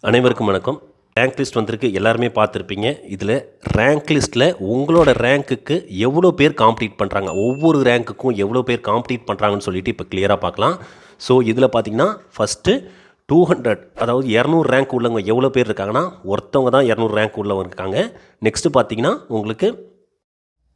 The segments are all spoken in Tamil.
அனைவருக்கும் வணக்கம். ரேங்க் லிஸ்ட் வந்திருக்கு, எல்லாருமே பார்த்துருப்பீங்க. இதில் ரேங்க் லிஸ்ட்டில் உங்களோட ரேங்க்குக்கு எவ்வளோ பேர் காம்பீட் பண்ணுறாங்க, ஒவ்வொரு ரேங்க்குக்கும் எவ்வளோ பேர் காம்பீட் பண்ணுறாங்கன்னு சொல்லிட்டு இப்போ கிளியராக பார்க்கலாம். ஸோ இதில் பார்த்தீங்கன்னா ஃபஸ்ட்டு 200, அதாவது 200 ரேங்க் உள்ளவங்க எவ்வளோ பேர் இருக்காங்கன்னா, ஒருத்தவங்க தான் 200 ரேங்க் உள்ளவங்க இருக்காங்க. நெக்ஸ்ட்டு பார்த்தீங்கன்னா உங்களுக்கு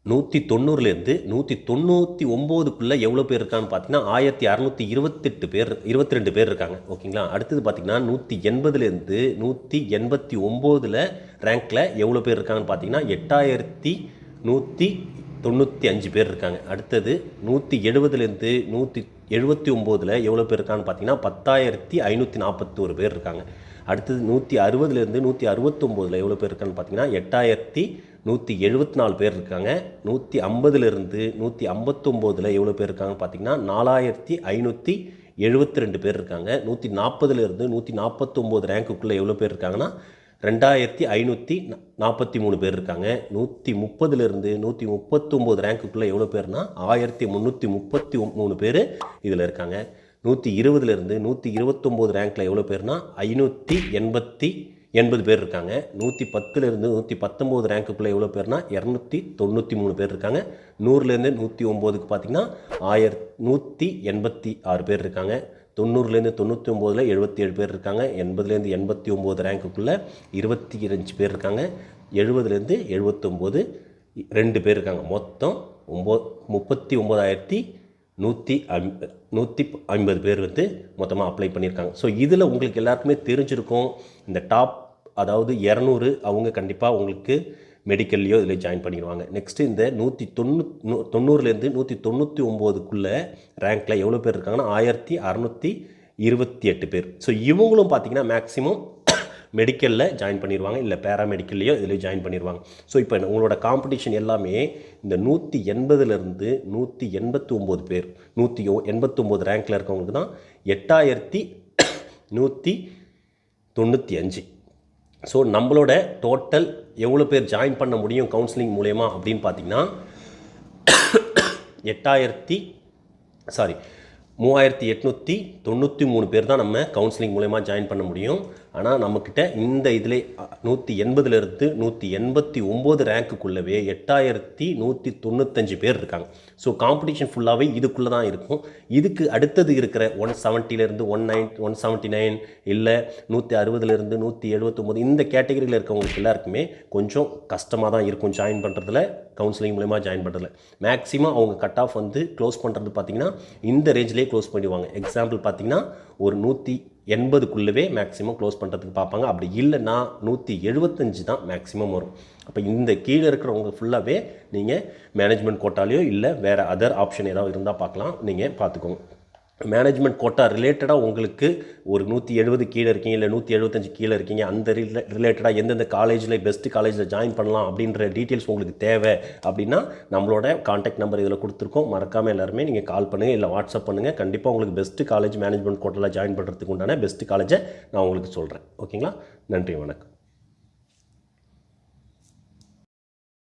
190லேருந்து 199க்குள்ளே எவ்வளோ பேர் இருக்கான்னு பார்த்தீங்கன்னா 1622 பேர் இருக்காங்க. ஓகேங்களா. அடுத்தது பார்த்தீங்கன்னா 180லேருந்து 189 ரேங்க்கில் எவ்வளோ பேர் இருக்காங்கன்னு பார்த்தீங்கன்னா 8195 பேர் இருக்காங்க. அடுத்தது 170லேருந்து 179 எவ்வளோ பேர் இருக்கான்னு பார்த்தீங்கன்னா 10,541 பேர் இருக்காங்க. அடுத்தது 160லேருந்து 169 எவ்வளோ பேர் இருக்கான்னு பார்த்தீங்கன்னா 8,174 பேர் இருக்காங்க. 150லேருந்து 159 எவ்வளோ பேர் இருக்காங்கன்னு பார்த்தீங்கன்னா 4,572 பேர் இருக்காங்க. 140லேருந்து 149 ரேங்க்குள்ளே எவ்வளோ பேர் இருக்காங்கன்னா 2,543 பேர் இருக்காங்க. 130லேருந்து 139 ரேங்க்குள்ளே எவ்வளோ பேர்னா 1,333 பேர் இதில் இருக்காங்க. 120லேருந்து 129 ரேங்க்கில் எவ்வளோ பேர்னா 580 பேர் இருக்காங்க. 110லேருந்து 119 ரேங்க்குள்ளே எவ்வளோ பேர்னா 293 பேர் இருக்காங்க. 100லேருந்து 109க்கு பார்த்தீங்கன்னா 186 பேர் இருக்காங்க. 90லேருந்து 99 77 பேர் இருக்காங்க. 80லேருந்து 89 ரேங்க்குள்ளே 25 பேர் இருக்காங்க. 70லேருந்து 79 2 பேர் இருக்காங்க. மொத்தம் 39,150 பேர் வந்து மொத்தமாக அப்ளை பண்ணியிருக்காங்க. ஸோ இதில் உங்களுக்கு எல்லாருக்குமே தெரிஞ்சிருக்கும், இந்த டாப் அதாவது 200 அவங்க கண்டிப்பாக உங்களுக்கு மெடிக்கல்லையோ இதில் ஜாயின் பண்ணிடுவாங்க. நெக்ஸ்ட்டு இந்த 190லேருந்து 199க்குள்ளே ரேங்க்கில் எவ்வளோ பேர் இருக்காங்கன்னா 1628 பேர். ஸோ இவங்களும் பார்த்தீங்கன்னா மேக்ஸிமம் மெடிக்கலில் ஜாயின் பண்ணிடுவாங்க, இல்லை பேராமெடிக்கல்லையோ இதில் ஜாயின் பண்ணிடுவாங்க. ஸோ இப்போ உங்களோட காம்படிஷன் எல்லாமே இந்த 180லேருந்து 189 பேர், 189 ரேங்க்கில் இருக்கவங்களுக்கு தான் 8,195. ஸோ நம்மளோட டோட்டல் எவ்வளோ பேர் ஜாயின் பண்ண முடியும் கவுன்சிலிங் மூலயமா அப்படின்னு பார்த்தீங்கன்னா 3,893 பேர் தான் நம்ம கவுன்சிலிங் மூலயமா ஜாயின் பண்ண முடியும். ஆனால் நம்மக்கிட்ட இந்த இதில் 180லேருந்து 189 ரேங்க்குள்ளவே 8,195 பேர் இருக்காங்க. ஸோ காம்படிஷன் ஃபுல்லாகவே இதுக்குள்ளே தான் இருக்கும். இதுக்கு அடுத்தது இருக்கிற 170லேருந்து 179 இல்லை 160லேருந்து 179 இந்த கேட்டகரியில் இருக்கவங்களுக்கு எல்லாருக்குமே கொஞ்சம் கஷ்டமாக தான் இருக்கும் ஜாயின் பண்ணுறதுல, கவுன்சிலிங் மூலமா ஜாயின் பண்ணுறதுல. மேக்ஸிமம் அவங்க கட் ஆஃப் வந்து க்ளோஸ் பண்ணுறது பார்த்திங்கன்னா இந்த ரேஞ்சிலே க்ளோஸ் பண்ணிடுவாங்க. எக்ஸாம்பிள் பார்த்திங்கன்னா ஒரு 180க்குள்ளவே மேக்ஸிமம் க்ளோஸ் பண்ணுறதுக்கு பார்ப்பாங்க. அப்படி இல்லைன்னா 175 தான் மேக்ஸிமம் வரும். அப்போ இந்த கீழே இருக்கிறவங்க ஃபுல்லாகவே நீங்கள் மேனேஜ்மெண்ட் கோட்டாலையோ இல்லை வேறு அதர் ஆப்ஷன் ஏதாவது இருந்தால் பார்க்கலாம், நீங்கள் பார்த்துக்கோங்க. மேனேஜ்மெண்ட் கோட்டா ரிலேட்டடாக உங்களுக்கு ஒரு 170 கீழே இருக்கீங்க, இல்லை 175 கீழே இருக்கீங்க, அந்த ரிலேட்டடாக எந்தெந்த காலேஜில் பெஸ்ட்டு காலேஜில் ஜாயின் பண்ணலாம் அப்படின்ற டீட்டெயில்ஸ் உங்களுக்கு தேவை அப்படின்னா நம்மளோட கான்டாக்ட் நம்பர் இதில் கொடுத்துருக்கோம். மறக்காமல் எல்லாருமே நீங்கள் கால் பண்ணுங்கள், இல்லை வாட்ஸ்அப் பண்ணுங்கள். கண்டிப்பாக உங்களுக்கு பெஸ்ட்டு காலேஜ் மேனேஜ்மெண்ட் கோட்டாவில் ஜாயின் பண்ணுறதுக்கு உண்டான பெஸ்ட்டு காலேஜை நான் உங்களுக்கு சொல்கிறேன். ஓகேங்களா. நன்றி, வணக்கம்.